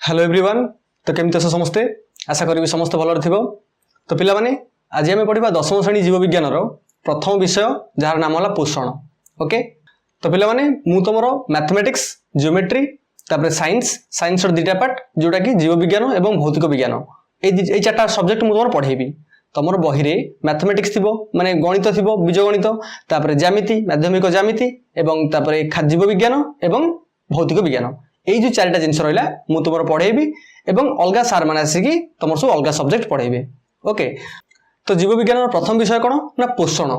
Hello everyone. तो केमती अस समस्ते आशा करी समस्त भल थो। तो पिला माने आज आम पढ़ा दशम श्रेणी जीव विज्ञान प्रथम विषय जार नाम है पोषण। ओके तो पिला माने मु तुम मैथमेटिक्स जियोमेट्री तापर साइंस दुईटा पार्ट जोटा कि जीव विज्ञान और भौतिक विज्ञान ये चार्टा सब्जेक्ट मुझे तुम पढ़ेबी। तुम बही रे मैथमेटिक्स थी माने गणित थी बीज गणित तापर ज्यामिति माध्यमिक ज्यामिति जीव विज्ञान एवं भौतिक विज्ञान यही जो चारिटा जिन रहा मुझे तुम पढ़ेबी एवं अलग सार मैंने आसिक तुम सब अलग सब्जेक्ट पढ़ेबे। ओके तो जीव विज्ञान प्रथम विषय कौन ना पोषण।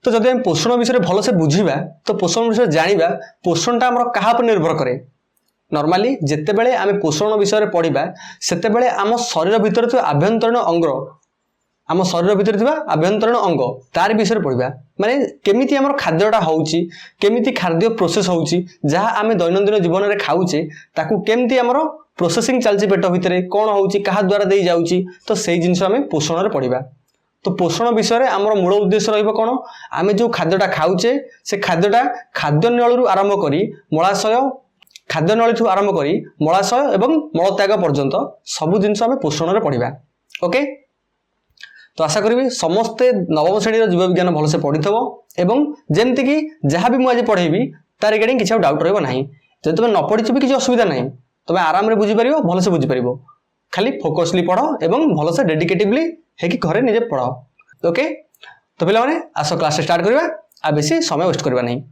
तो जब आम पोषण विषय भल से बुझा तो पोषण विषय जाना पोषणटा आम क्या निर्भर करे। नॉर्मली जितेबले आम पोषण विषय पढ़ा से आम शरीर भितर आभ्यंतरीण अंग आम शरीर भितर आभ्यंतरीण अंग तार विषय पढ़ा माने केमिति आमर खाद्यटा होउची केमिति खाद्य प्रोसेस होउची जहाँ आम दैनंदिन जीवन में खाऊचे ताकू केमिति आमर प्रोसेसिंग चलती पेट भितर कौन होउची कहा द्वारा दे जाउची तो सही जिनिस आम पोषण में पढ़ा। तो पोषण विषय आमर मूल उद्देश्य रहिबो कौन आम जो खाद्यटा खाऊचे से खाद्यटा खाद्य नळी आरंभ करी मलाशय खाद्य नळी आरंभ करी मलाशय एवं मलत्याग पर्यंत सबु जिनिस आम पोषण में पढ़ा। ओके तो आशा करी समस्ते नवम श्रेणी जीव विज्ञान भलसे पढ़ी थो एवं जमती कि जहाँ भी मुझे पढ़ेबी तार रिगार्डिंग किसी डाउट रहा जब तुम न पढ़ी भी किसी असुविधा ना तुम आराम से बुझीपार भलसे बुझीपार खाली फोकसली पढ़ एवं भलसे डेडिकेटिवली है घरे निजे पढ़। ओके तो पिला माने आस क्लास स्टार्ट करवा आ बेसी समय वेस्ट करवा नहीं।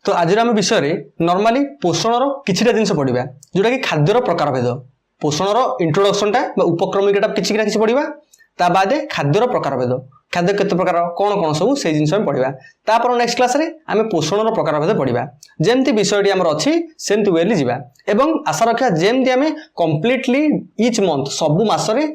तो आज आम विषय नॉर्मली पोषण किछिटा जिनिस पढ़ा जोटा कि खाद्यर प्रकार भेद पोषण इंट्रोडक्शनटा उपक्रमिकटा किसी ना किसी पढ़ा ता बादे खाद्यर प्रकार भेद खाद्य केते प्रकार कौन कौन सब से जिन पढ़ा तापर नेक्स्ट क्लास रे आम पोषण प्रकार भेद पढ़ा जमती विषयटी आमर अच्छी सेमती वेली जीवा एवं आशा रखा जमती आम कम्प्लीटली इच मंथ सबु मासरे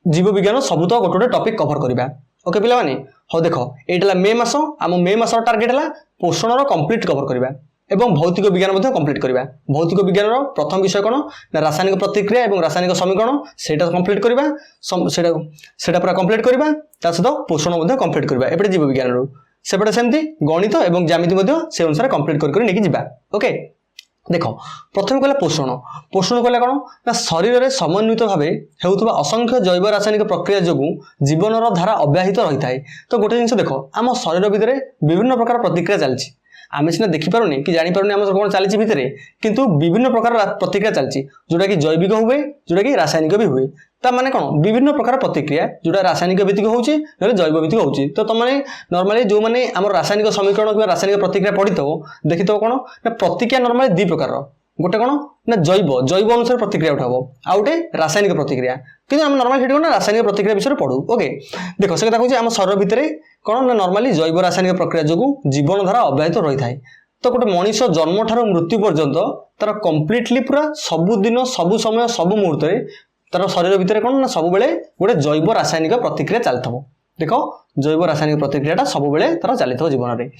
जीव विज्ञान सबू तो गोटे टॉपिक कवर करवा। ओके पिला माने हो देख ये मे मास आम मे मास टार्गेट है पोषण कम्प्लीट कवर करवा एवं भौतिक विज्ञान कम्प्लीट करवा। भौतिक विज्ञान प्रथम विषय कौन ना रासायनिक प्रतिक्रिया एवं रासायनिक समीकरण से कम्प्लीट करवा से पूरा कम्प्लीट करवा सहित पोषण कम्प्लीट करवा एपटे जीव विज्ञान सेपटे सेमती गणित एवं ज्यामिति से अनुसार कम्प्लीट करके जावा। ओके देख प्रथम कहला पोषण पोषण कहला कौन ना शरीर में समन्वित भाव होता असंख्य जैव रासायनिक प्रक्रिया जो जीवन धारा अब्याहित रही है। तो गोटे जिन देख आम शरीर भितर विभिन्न प्रकार प्रतिक्रिया चलती आम सीना देखिपारे कि जापर आम कौन चली भितर किंतु विभिन्न प्रकार प्रतिक्रिया चलती जोटा कि जैविक हुए जोटा कि रासायनिक भी हुए ता माने कौन विभिन्न प्रकार प्रतिक्रिया जोटा रासायनिक भित्तिक होउची ना जैव भित्तिक होउची। तो तुम नॉर्मली जो मैंने आम रासायनिक समीकरण कि रासायनिक प्रतिक्रिया पढ़ी देखी कौन ना प्रतिक्रिया नॉर्मली दुई प्रकार गोटे कौन ना जैव अनुसार प्रतिक्रिया उठाबो आ गोटे रासायनिक प्रतिक्रिया कि आम नॉर्मली कौन रासायनिक प्रतिक्रिया विषय पढ़ू। ओके देख से कथा कहूँ आम शरीर भितर कौन ना नॉर्मली जैव रासायनिक प्रक्रिया जो जीवन धारा अब्याहित रही है। तो गोटे मनीष जन्म ठार मृत्यु पर्यंत तार कम्प्लीटली पूरा सबुदिन सबु समय सबु मुहूर्त तार शरीर भितर कौन ना सब बेले गोटे जैव रासायनिक प्रतिक्रिया चलता देख जैव रासायनिक प्रतिक्रिया सब बेले तार चली जीवन में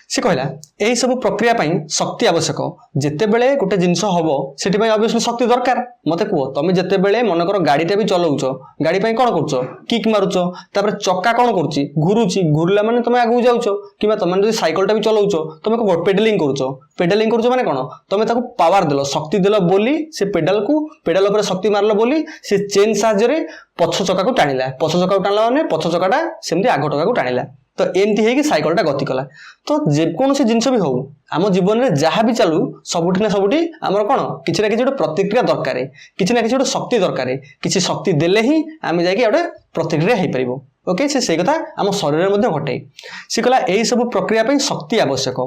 सी कहला यही सब प्रक्रिया शक्ति आवश्यक जितेबले गोटे जिनस हम से ऑब्वियसली शक्ति दरकार मत कह तुम जितेबले मनकर गाड़ीटा भी चलाउच गाड़ी कौन कर किक मारुच तापर चक्का कौन करुच्ची घूरला माने तुम आगू जाऊच कि तुम जो साइकलटा भी चलाउच तुम पेडलिंग करुच माने कौन तुम पावर देल शक्ति देल बोली से पेडाल पर शक्ति मारल बोली से चेन साहाय्य पछ चक्का को टाणिला पछ चक्का टाणला माने पछ चक्काटा सेमती आग चक्का को टाणिला तो एमती है कि साइकलटा गति कला। तो जेकोसी जिनस भी हो आम जीवन में जहाँ भी चलू सबुठी ना सबुठी आमर कौन किसी ना किसी प्रतिक्रिया दरकार किसी ना किसी शक्ति दरकार किसी शक्ति देले ही आम जाके प्रतिक्रिया हो पार। ओके से कथा आम शरीर में घटे सी कहला यही सब प्रक्रिया शक्ति आवश्यक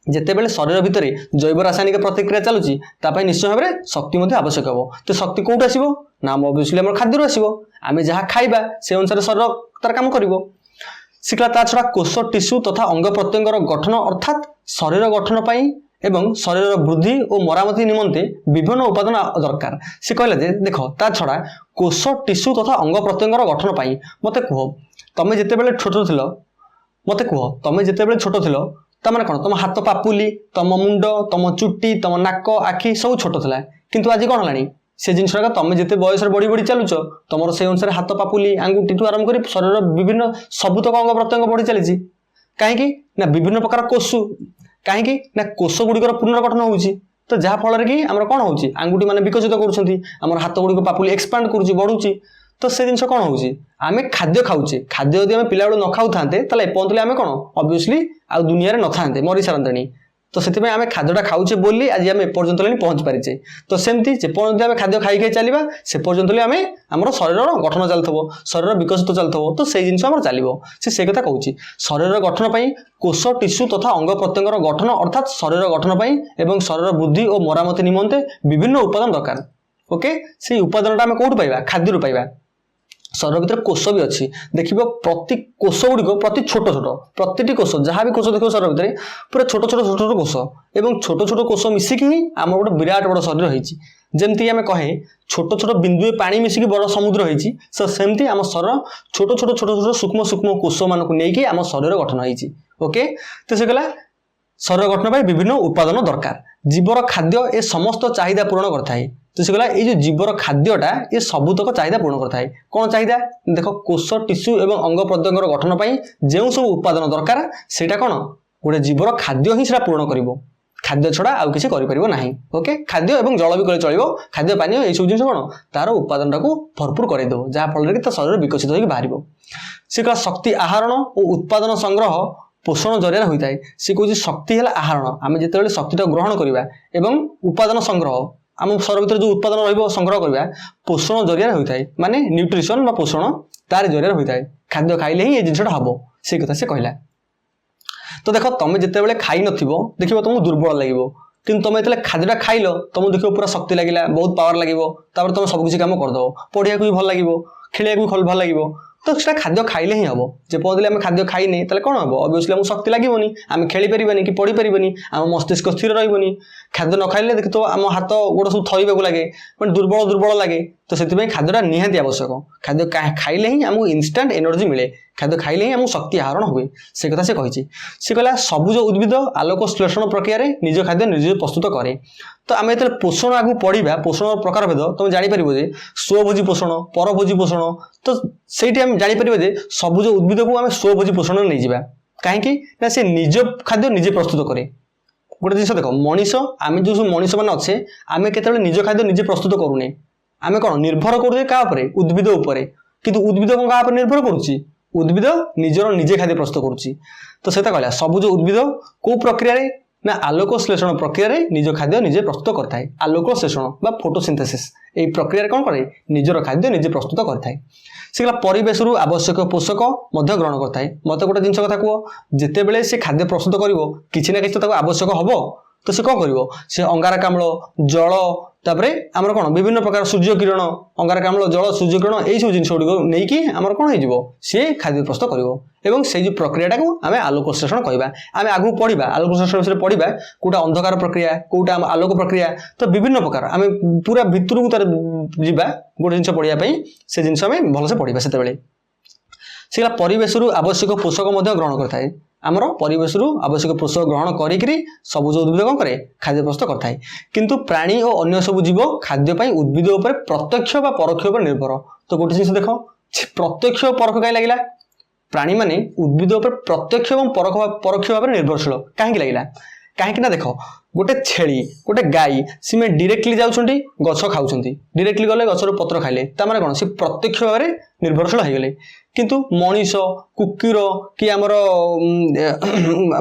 जितेबले शरीर भितर जैव रासायनिक प्रतिक्रिया चलुची निश्चय भाव में शक्ति आवश्यक हम। तो शक्ति कौट आसो ना ऑब्वियसली आम खाद्य आसो आम जहाँ खाइबा से अनुसार शरीर तार काम करिवो। शिखला ता छड़ा कोष टिश्यू तथा अंग प्रत्यंगर गठन अर्थात शरीर गठन एवं शरीर वृद्धि और मरामती निमंते विभिन्न उपादान दरकार। से कहले जे देख ता छड़ा कोष टिश्यू तथा अंग प्रत्यंगर गठन मते कह तमे जितेबेले छोट थिल मते कह तमे जितेबेले छोट थिल तामाने कौन तुम हाथ पापुली तुम मुंड तुम चुट्टी तुम नाक आखि सब छोट थिला किंतु आज कौन है से जिनसा तुम जिते बयस बढ़ी बढ़ी चलुच तुम से अनुसार हाथ पापुली आंगुठी आरंभ कर शरीर विभिन्न सबुतक अंग प्रत्यंग बढ़ी चली कहीं ना विभिन्न प्रकार कोष कहीं ना कोष गुड़िकर पुनर्गठन होउची तो जहाँ फल कि आम कौन हो आंगुठी मैंने विकसित कर हाथ गुड़िक पापुली एक्सपांड करुच्ची बढ़ुची तो से जिन कौन हो खाद्य खाऊे खाद्य यदि आम पिला न खाऊ था एपर्तले आम कौन ऑब्वियसली आ दुनिया न था मरी सारे तो से आम खाद्यटा खाऊे बोली आज आम एपर्यंत पहुंच पारिचे तो सेमती जेपर्यंत आम खाद्य खाई खाई चलवा से पर्यंत आम आम शरीर गठन चलता शरीर विकसित चलता तो से जिन चलो से कथा कहूँ शरीर गठन पर कोष टिश्यू तथा अंग प्रत्यंगर गठन अर्थात शरीर गठन पर और शरीर बुद्धि और मरामती निमंते विभिन्न उपादान दरकार ओके से उपादान आम कौटू पाइबा खाद्य पाइबा शरीर भीतर कोष भी अच्छी देखिए प्रति कोष गुड़िक प्रति छोट छोट प्रति कोष जहाँ भी कोष देखो शरीर भितर पूरा छोट छोट छोट छोट कोष और छोट छोट कोष मिसिकी ही आम गोटे विराट बड़ शरीर होती जमती आम कहे छोट छोट बिंदु पानी मिसिकी बड़ समुद्र होती सेमती आम शरीर छोट छोट छोट छोट सूक्ष्म सूक्ष्म कोष मान नहीं आम शरीर गठन होती ओके तो से कहला शरीर गठन पर विभिन्न उपादान दरकार जीवर खाद्य ए समस्त चाहिदा पूरण करथाए तो से कहला ये जो जीवर खाद्यटा ये सबुतक चाहिदा पूर्ण करथाए कौन चाहिदा देख कोष टिश्यू एवं अंग प्रत्यंगर गठन पर जो सब उपादान दरकार सेटा कौन गोटे जीवर खाद्य ही पूर्ण करिवो खाद्य छड़ा आउ किसी करिपरिबो नाही ओके खाद्य एवं जल भी कले चलिबो खाद्य पानी ए सब जिंस कौन तार उपादान को भरपूर कर देबो जहाँ फल कि शरीर विकसित होकर बाहरिबो से कहला शक्ति आहरण और उत्पादन संग्रह पोषण जरिया होता है सी कह शक्ति है आहरण आम जिते शक्ति ग्रहण करवा एवं उपादान संग्रह आम शरीर भीतर जो उत्पादन रही संग्रह करवा पोषण जरिया होता है माने न्यूट्रिशन पोषण तार जरिया होता है खाद्य खाइले ही ये जिनटा हम से कथा से कहला तो देख तुम जिते खाई न देखो तुमको दुर्बल लगे कि तुम जो खाद्यटा खाइल तुमको देखो पूरा शक्ति लगे बहुत पावर लगे तुम सबकिछ कम करदेव पढ़िया भी भल लगे खेलिया भी भल लगे तो से खाद्य खाइले ही हम जेपर्यंत आम खाद्य खाइने कौन हम ऑब्वियसली आमको शक्ति लगे आम खेली पारानी कि पढ़ी पारानी आम मस्तिष्क स्थिर रही खाद्य न खाइले देख तो आम हाथ गोड़ सब थईबा लगे दुर्बल दुर्बल लगे तो से खाद्यटा निहाती आवश्यक खाद्य खाइले ही आमको इनस्टांट एनर्जी मिले खाद्य खाइले ही आमको शक्ति आहरण हुए से कथा से कही से कहला सबुज उद्भिद आलोक श्लेषण प्रक्रिया निज खाद्य निज प्रस्तुत करे तो आम जो पोषण आगु पढ़ा पोषण प्रकार भेद तुम जापर स्वभोजी पोषण परभोजी पोषण तो सही आम जापर सबुज उद्भिद को आम स्वभोजी पोषण नहीं जावा कहीं से निज खाद्य निजे प्रस्तुत करे गोटे जिन देख मनीष आम जो सब मनीष मैंने अच्छे आम केतବେଳେ निज खाद्य निजे प्रस्तुत करूने आम कौन निर्भर करुए क्या उद्भिद उपर किंतु उद्भिद कौन क्या निर्भर करुच्ची उद्भिद निजर निजे खाद्य प्रस्तुत करुच्ची तो से कहला सबुज उद्भिद को प्रक्रिया ना आलोक श्लेषण प्रक्रिया निज खाद्य निजे प्रस्तुत करता है आलोक श्लेषण बा फोटोसिंथेसिस ये प्रक्रिया कौन करे निजर खाद्य निजे प्रस्तुत करता है से परिवेश आवश्यक पोषक ग्रहण करता है मत गोटे जिन कथा कह जिते से खाद्य प्रस्तुत कर आवश्यक हम तो से कौन कर से अंगारकाम्ल जल तापर आमर कौन विभिन्न प्रकार सूर्य किरण अंगारकाम्ल जल सूर्य किरण यही सब जिन नहीं आमर कौन हो सी खाद्य प्रस्तुत कर से जो प्रक्रिया को आम आलोक श्लेषण कहवा आम आगू पढ़ा आलोक श्लेषण विषय पढ़ा कौटा अंधकार प्रक्रिया कौटा आलोक प्रक्रिया तो विभिन्न प्रकार आम पूरा भितर को तार जा गोटे जिन पढ़ाई से जिन भलसे पढ़ा से परिवेश आवश्यक पोषक ग्रहण करता है आमर परिवेश आवश्यक पोषक ग्रहण करी सबुज उद्भिद कौन करे खाद्य प्रस्तुत करता है किंतु प्राणी और अन्य सब जीव खाद्य उद्भिद उपर प्रत्यक्ष व परोक्ष पर निर्भर तो गोटे जिन देख प्रत्यक्ष परोक्ष कहीं लगे प्राणी माने उद्भिद उपर प्रत्यक्ष और परोक्ष भाव निर्भरशील कहीं लगे कहीं देख गोटे छेली गोटे गाई सी डायरेक्टली जाऊँगी गछ खाऊँ डायरेक्टली गले गचर पत्र खाइले तार कौन सी प्रत्यक्ष भाव में निर्भरशील हो गले किंतु मनीष कुकुर कि आमर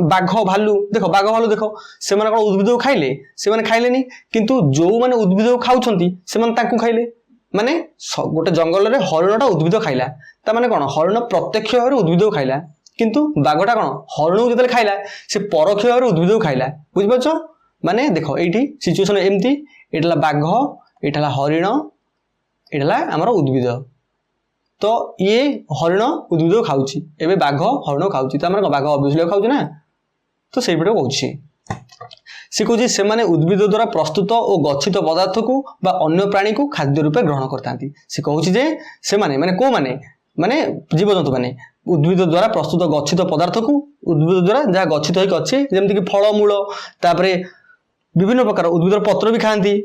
बाघ भालू देख बाघ भालू देख से कौन उद्भिद को खाइले से खाइले किंतु जो मैंने उद्भिद को खाऊँ खाइले माने गोटे जंगल में हरिणटा उद्भिद खाइला ता माने कौन हरिण प्रत्यक्ष भाव में उद्भिद को खाइला किंतु बाघटा कौन हरिण को जो खाइला से परोक्ष भाव में उद्भिद को खाइला बुझिपारछ माने देख ये सिचुएसन एमती एटा बाघ एटा हरिण एटा आमर उद्भिद तो ये हरिण उद्भिद खाऊँ एवं बाघ हरिण खाऊँ तो बाघ अभ्यसली खाऊँ ना तो से कहूँ सी कह से उद्भिद द्वारा प्रस्तुत और गच्छित पदार्थ को बा अन्य प्राणी को खाद्य रूपे ग्रहण करता से कहूँ से माने कौ माने जीवजंतु माने उद्भिद द्वारा प्रस्तुत गच्छित पदार्थ को उद्भिद द्वारा जहाँ गच्छित होकर अच्छे जमीक फलमूल तापर विभिन्न प्रकार उद्भिद पत्र भी खाती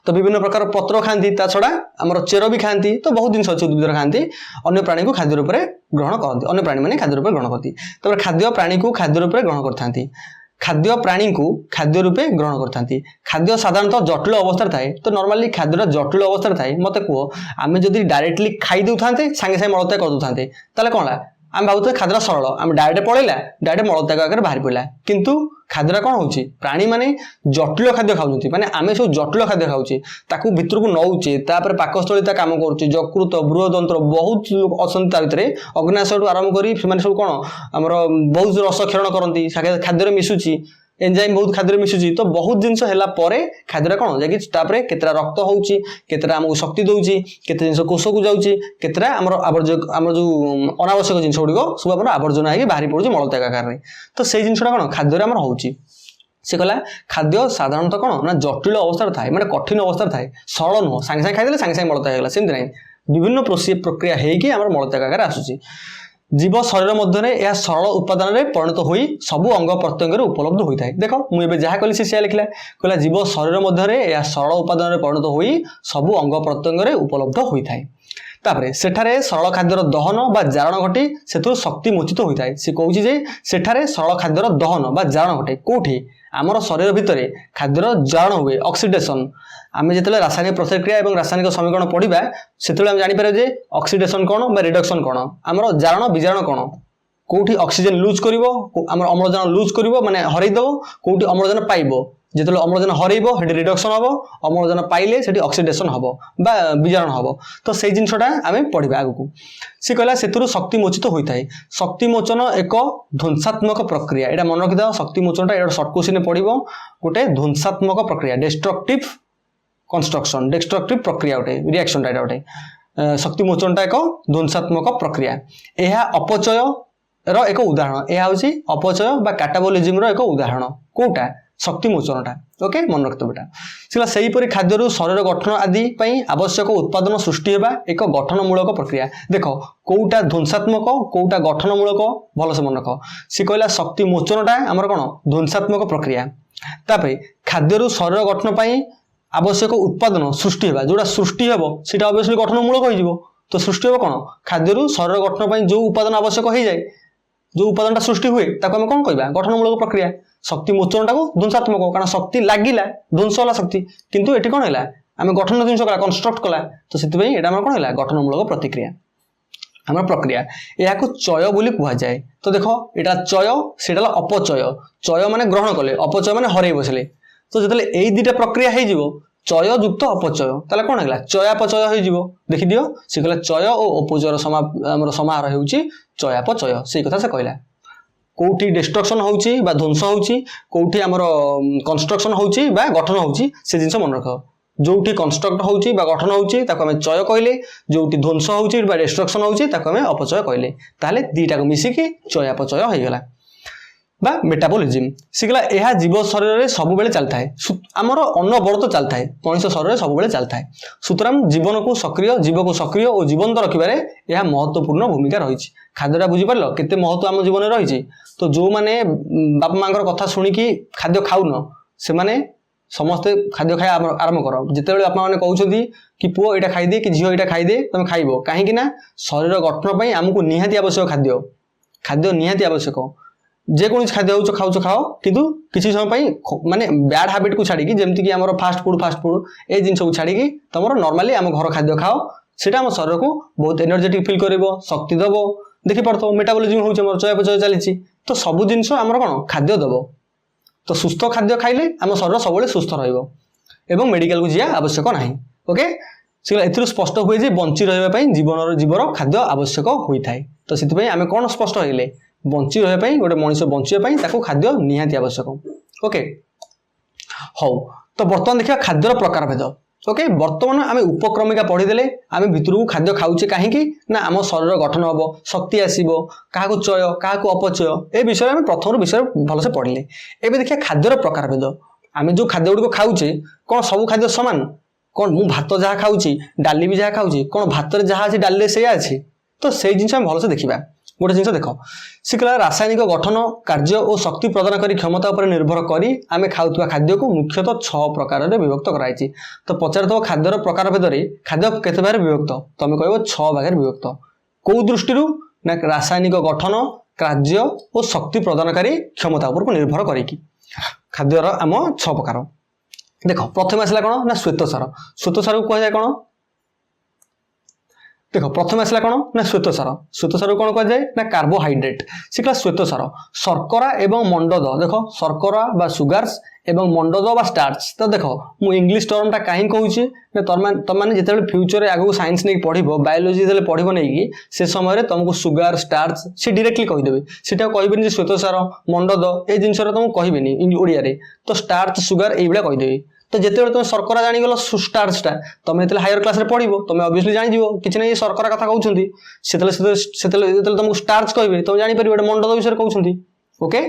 तो विभिन्न प्रकार पत्र खाती ता छड़ा आमर चेर भी खाती तो बहुत जिन अच्छे उद्भिद खाती अन्य प्राणी को खाद्य रूप में ग्रहण करती अन्य प्राणी मैंने खाद्य रूप में ग्रहण करती खाद्य प्राणी को खाद्य रूप में ग्रहण करता खाद्य प्राणी को खाद्य रूपे ग्रहण करथांती खाद्य साधारणतः जटिल अवस्था थाए तो नॉर्मली खाद्यटा जटिल अवस्था थाए मते कह आम जदि डायरेक्टली खाई देउथांते सांगे सांगे मलत्याग कर देउथांते ताले कोन ला आम भावते खाद्यटा सरल आम डायरेक्ट पळैला डायरेक्ट मलत्याग आगे बाहर पड़ला किंतु खाद्यटा कौन होची प्राणी माने जटिल खाद्य खाउछंती माने आमे सब जटिल खाद्य खाउछे ताकू भितर को नौचे तापर पाकस्थली ता काम करूचे यकृत बृहदंत्र बहुत लोग अछंती ता भितरे अग्नाशयटू आरंभ करी माने सब कोन हमर बहुत रस क्षरण करंती खाद्य रे मिसुची एंजाइम बहुत खाद्य मिसुची तो बहुत जिनस हैला परे खाद्यटा कोन जाकि तापरे केतरा रक्त होउची केतरा हमको शक्ति दउची केते जिनस कोष को जाउची केतरा हमर हमर जो अनावश्यक जिनस गुडिको सब हमर आवर्जना आकि बाहरी पडुची मलत्याग आकार रे तो सेई जिनसटा कोन खाद्य रे हमर होउची से कहला खाद्य साधारणतः कोन ना जटिल अवस्था थाए माने कठिन अवस्था थाए सरल नो सांगे सांगे खाइदेले सांगे सांगे मलत्याग गेला सेम नै विभिन्न प्रक्रिया हेकी हमर मलत्याग आकार आसुची जीव शरीर मध्य यह सरल उत्पादन में परिणत हो सबू अंग प्रत्यंग उपलब्ध होता है देख मुझे जहाँ कहली से लिखला कहला जीव शरीर मध्य यह सरल उत्पादन में परिणत हो सबू अंग प्रत्यंग उपलब्ध होता है तापरे सेठारे सरल खाद्यर दहन बा जारण घटी से शक्ति मोचित होता है सी कहूँ जे सेठारे सरल खाद्यर दहन बा जारण घटे कौटी आमर शरीर भितर खाद्यर जारण हुए ऑक्सीडेशन आम जो रासायनिक प्रतिक्रिया और रासायनिक समीकरण पढ़ा से जापर जे ऑक्सीडेशन कौन रिडक्शन कौन आमर जारण विजारण कौन कौटी ऑक्सीजन लूज कर अम्लजान लूज कर माने हरईदेव कौटी अम्लजान पाइब जो अम्लजान हरइब से रिडक्शन हम अम्लजान पाइले से ऑक्सीडेशन हम बा विजारण हम तो से जिनसटा आम पढ़ा आगू सी कहला से शक्ति मोचित होता है शक्ति मोचन एक ध्वंसात्मक प्रक्रिया यहाँ मन रखी शक्ति मोचनटा ये सर्ट क्वेश्चन पड़ो गोटे ध्वंसात्मक प्रक्रिया डिस्ट्रक्टिव कंस्ट्रक्शन डिस्ट्रक्टिव प्रक्रिया गोटे रिएक्शन यहाँ गोटे शक्ति मोचनटा एक ध्वंसात्मक प्रक्रिया यह अपचय रो एक उदाहरण यह हूँ अपचय बा कैटाबोलिज्म एक उदाहरण कौटा शक्ति मोचनटा ओके मन रखते बेटा सिला सही परी खाद्य शरीर गठन आदि आवश्यक उत्पादन सृष्टि होगा एक गठनमूलक प्रक्रिया देख कौटा ध्वंसात्मक कौटा गठनमूलक भलसे मन रख सी कहला शक्ति मोचनटा आमर कौन ध्वंसात्मक प्रक्रिया तापर खाद्य शरीर गठन आवश्यक उत्पादन सृष्टि होगा जोड़ा सृष्टि हम सीटा ऑब्वियसली गठनमूलक हो तो सृष्टि हम कौन खाद्य शरीर गठन जो उपादान आवश्यक हो जाए जो उपादान सृष्टि हुए ताको हम कौन कहबा गठनमूलक प्रक्रिया शक्ति मोचनटा को ध्वंसात्मक कारण शक्ति लागिला ध्वंस होला शक्ति किंतु एटी कौन है आम गठन जिन कला कंस्ट्रक्ट कला तो से कौन है गठनमूलक प्रतिक्रिया आम प्रक्रिया या चय बोली कहुए तो देख यहाँ चय से अपचय चय माने ग्रहण कले अपचय माने हरई बसले तो जो यही दुटा प्रक्रिया हो चय युक्त अपचय ताले कौन है चयापचय हो देखी दियो सी कहला चय और अपचयर समाहार हो चयापचय से कथा से कहला कौटी डिस्ट्रक्शन होउची बा ध्वंस होउची कौटी आमर कंस्ट्रक्शन होउची बा गठन होउची से जिनस मन रख जोटी कंस्ट्रक्ट होउची बा गठन होउची ताको हमें चय कहले जोटी ध्वंस होउची बा डिस्ट्रक्शन होउची ताको हमें अपचय कहले ताले दीटा को मिसिकी चयापचय हो गला बा मेटाबॉलिज्म सिगला यह जीव शरीर में सब बेले चलता है आमर अनबरत चलता है मनुष्य शरीर में सब बेले चलता है सुतरां जीवन को सक्रिय जीव को सक्रिय और जीवंत रखिबारे यह महत्वपूर्ण भूमिका रही खाद्यटा बुझीपार केते महत्व आम जीवन रही तो जो मैंने बापा माँ कथा शुणिकी खाद्य खाऊन से माने समस्ते खाद्य खाया आरंभ कर जिते बापा मैंने कहते कि पुओ यहाँ खाईदे कि झील यहाँ खाईदे तुम खाइब कहीं शरीर गठन आमको निहाती आवश्यक खाद्य खाद्य निहाती आवश्यक जेकोसी खाद्य हो खाओ किंतु किसी समय माने बैड हैबिट को छाड़ी जमती कि आमर फास्ट फूड ए जिन को छाड़ी तुम नॉर्मली आम घर खाद्य खाओ सेटा आम शरीर को बहुत एनर्जेटिक फील कर शक्ति दब देखी पार्थ मेटाबॉलिज्म हो चयापचय चली तो सब जिन आमर कौन खाद्य दब तो सुस्थ खाद्य खाइले आम शरीर सब सुस्थ रहा मेडिकल को जा आवश्यक ना ओके ए स्पष्ट हुए बंची रही जीवर खाद्य आवश्यक होता है तो से आम कौन स्पष्ट होइले बंची रही गोटे मनीष बंचापी खाद्य निहाती आवश्यक ओके हौ तो बर्तमान देखिए खाद्यर प्रकार भेद ओके बर्तमान आम उपक्रमिका पढ़ीदे आम भितर को खाद्य खाऊे कहीं ना आम शरीर गठन हम शक्ति आसो क्या चय क्या अपचय ए विषय में प्रथम विषय भलसे पढ़ले एवं देखिए खाद्यर प्रकार भेद आम जो खाद्य गुड़िक खाऊे कौन सब खाद्य सामान कौन मु भात जहाँ खाऊँ डाली भी जहाँ खाऊँ कौन भात जहाँ अच्छी डाली से अच्छी तो से जिन भलसे देखा गोटे जिन देख सी कहला रासायनिक गठन कार्य और शक्ति प्रदान करी क्षमता पर निर्भर करी आमे खाउतबा खाद्य को मुख्यतः 6 प्रकार में विभक्त कराई तो पचार तो खाद्यर प्रकार भेद खाद्य केते भाग विभक्त तुम कह 6 भाग विभक्त कौ दृष्टि ना रासायनिक गठन कार्य और शक्ति प्रदानकारी क्षमता पर निर्भर करी खाद्यर आम 6 प्रकार। देख प्रथम आसला कौन ना श्वेतसार। श्वेतसार को कहुए कौन देख प्रथम आसला कौन ना श्वेतसार। श्वेतसार को कौन कहुए ना कार्बोहाइड्रेट से कहला श्वेतसार। शर्करा एवं मंडद देख शर्करा बा सुगार्स एवं मंडद बा स्टार्च। तो देख मु इंग्लिश टर्मटा कहीं कहूँ तुम मैंने जिते फ्यूचर आगू साइंस नहीं पढ़ बायोलोजी जो पढ़ नहीं से समय तुमको सुगार स्टार्च से डायरेक्टली कहीदेवे सीटा कहबेनि श्वेतसार मंडद ये जिनस तुमको कहबेनि ओडिया तो स्टार्च सुगार ये कहीदेवी। तो जिते तुम शर्करा जानीगल स्टार्चटा तुम जो हायर क्लास रे पढ़ो तुम ऑब्वियसली जान कि नहीं शर्करा कथा कहते तुमको स्टार्च कहे तुम जापर मंडद विषय कहते। ओके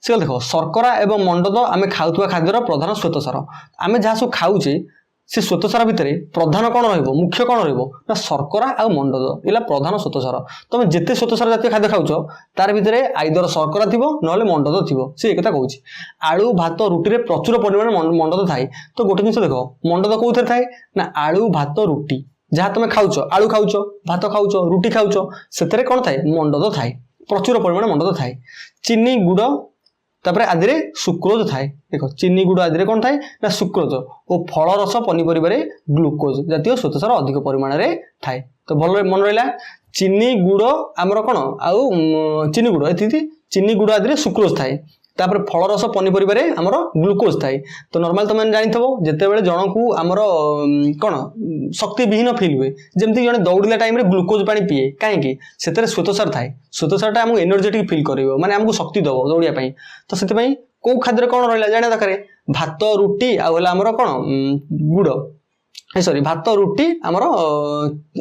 से देख शर्करा एवं मंडद आम खाऊा खाद्यर प्रधान श्वेतसार। आम जहाँ सब खाऊे से श्वेतसार भितर प्रधान कौन रुख्य कौन ना शर्करा आ मंडद इला प्रधान श्वेतसार। तुम जिते श्वेतसार जातीय खाद्य खाऊच तार भितर आइदर शर्करा थी ना मंडद थी से एक कहूँ। आलू भात रुटी में प्रचुर परिमाण मंडद थाए। तो गोटे जिन देख मंडद कौन थाए ना आलू भात रुटी जहाँ तुम खाऊच आलू खाऊच भात खाऊच रुटी खाऊच से कौन थाए मंडद थाए प्रचुर परिमाण मंडद थाए। चीनी गुड़ तापर आदि सुक्रोज थाए। देख चीनी गुड़ आदि कौन थाए ना सुक्रोज और फल रस पनीपरिबार ग्लुकोज जातीय श्वेतसार अधिक परिमाण में थाए। तो भल मन रहा चीनी गुड़ आमर कौन आउ चीनी गुड़ ये चीनी गुड़ आदि सुक्रोज थाए तापर फल रस पनीपरिबार आमर ग्लुकोज थाए। तो नॉर्मल तुम जानिथबो जेतेबेले जन को आमर कौन शक्ति विहीन फील हुए जमती जन दौड़िला टाइम रे ग्लुकोज पानी पीए कहीं से श्वेतसार थाए। श्वेतसारटा आमको एनर्जेटिक फील करेबो माने आमको शक्ति दबो दौड़िया पाई। तो से कौ खाद्य कौन रहा जाना दरकार भात रुटी आमर कौन गुड़ सॉरी भात रुटी आमर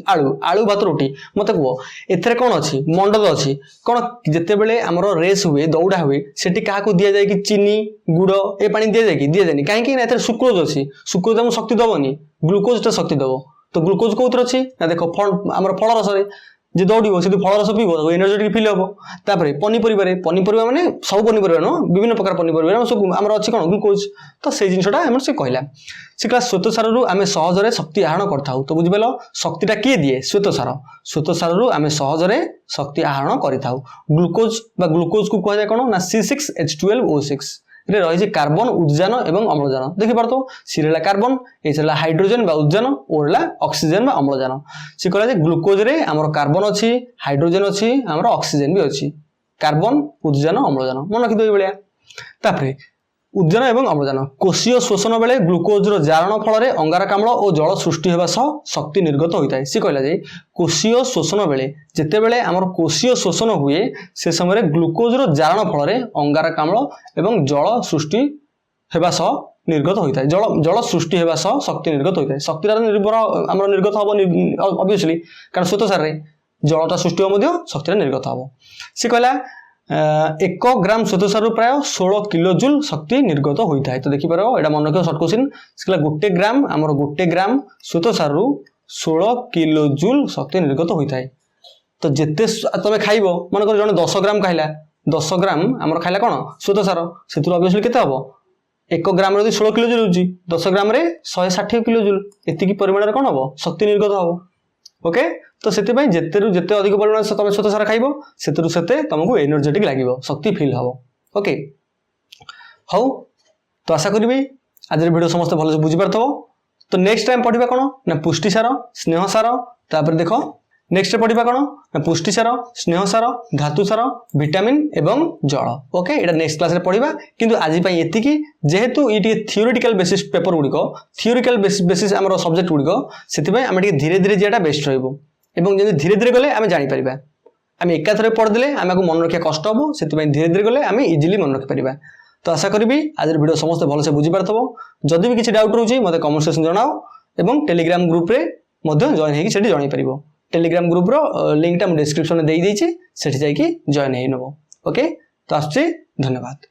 आलू आलू भात रुटी मत कह एथरे कौन अच्छी मंडद अच्छी कौन जितेबले आमर रेस हुए दौड़ा हुए सेठी क्या दि जाए कि चीनी गुड़ ए पानी दि जाए कि दि जाए कहीं सुक्रोज अच्छी सुक्रोज आमको शक्ति दबनी ग्लुकोजटा शक्ति दब। तो ग्लुकोज कौन अच्छी ना देख आमर फल रस जे दौड़ से फल रस पीब एनर्जेटिक फील हम। तापर पनीपरिया माने सब पनीपरिया नुह विभिन्न प्रकार पनीपरिया सब आमर अच्छी कौन ग्लुकोज। तो से जिनटा से कहला से कहला श्वेतसार आम सहजरे शक्ति आहरण करथाउ। तो बुझिपाल शक्तिटा किए दिए श्वेतसार। श्वेतसार आम सहजरे शक्ति आहरण करिथाउ। ग्लुकोज बा ग्लुकोज को कहुए कौन ना C6H12O6 रे रही कार्बन उद्जान एवं अम्लजान। देखी पार तो सीरेला कार्बन ये हाइड्रोजन बा उद्जान और ऑक्सीजन बा अम्लजान। से कहला ग्लुकोज रे आमर कार्बन अच्छी हाइड्रोजन अच्छी आमर ऑक्सीजन भी अच्छी कार्बन उद्जान अम्लजान मन रखिद भाया। तापर उद्जान एवं अम्लजान कोशीय शोषण बेले ग्लुकोज जारण फल अंगारकाम्ल और जल सृष्टि होगा सह शक्ति निर्गत होता है। सी कहला कोशीय शोषण बेले जितेबले आमर कोशीय शोषण हुए से समय ग्लुकोज जारण फल अंगारकाम्ल एवं जल सृष्टि होगा सह निर्गत होता है। जल सृष्टि होगा सह शक्ति निर्गत होता है। शक्ति निर्भर आम निर्गत हम ऑब्वियसली कारण श्वेतसार जलटा सृष्टि हो शक्ति निर्गत हम। सी कहला 1 ग्राम श्वेतसार प्राय 16 किलोजूल शक्ति निर्गत होता है। तो देखिपार यहाँ मन रख सर्ट क्वेश्चन गोटे ग्राम आमर गोटे ग्राम श्वेतसार 16 किलोजूल शक्ति निर्गत होता है। तो जिते तुम खाइब मन कर जन 10 ग्राम खाइला 10 ग्राम आमर खाइला कौन श्वेतसार से ऑब्वियसली केते हम 1 ग्राम 16 किलोजूल होची 10 ग्राम 160 किलोजूल एतिकी परिमाण कौन हम शक्ति निर्गत हम। ओके तो से जिते जिते अधिक परिमाण तुम श्वेतसार खाइब से तुमको एनर्जेटिक लगे शक्ति फील हम। ओके हाउ तो आशा करी आज वीडियो समस्त भल से बुझीपार। तो नेक्स्ट टाइम पढ़ा कौन ना पुष्टिसार स्नेहसार तापर देख नेक्स्ट पढ़ा कौन ना पुष्टिसार स्नेहसार धातुसार विटामिन एवं जल। ओके ये नेक्स्ट क्लास रे पढ़ा किंतु आज एतिकी जेहेतु ये थियोरिटिकल बेसिस पेपर गुड़िक थियोरिकल बेसिस आम सब्जेक्ट गुड़िक से आम धीरे धीरे जाटा बेस्ट रही जब धीरे धीरे गले आम जापर आम एकाथरे पढ़दे आम मन रखा कष्ट हम से धीरे धीरे गले आम इजिली मन रखिपर। तो आशा करी आज वीडियो समस्त भल से बुझीपार जदि भी किसी डाउट रोचे मत कमेंट सेक्शन जनाओ और टेलीग्राम ग्रुप रे जॉइन होगी जन पार। टेलीग्राम ग्रुप रो लिंकटा डिस्क्रिप्शन में दे देछि सेठी जाइए जॉइन हो नब। ओके तो आसुछि धन्यवाद।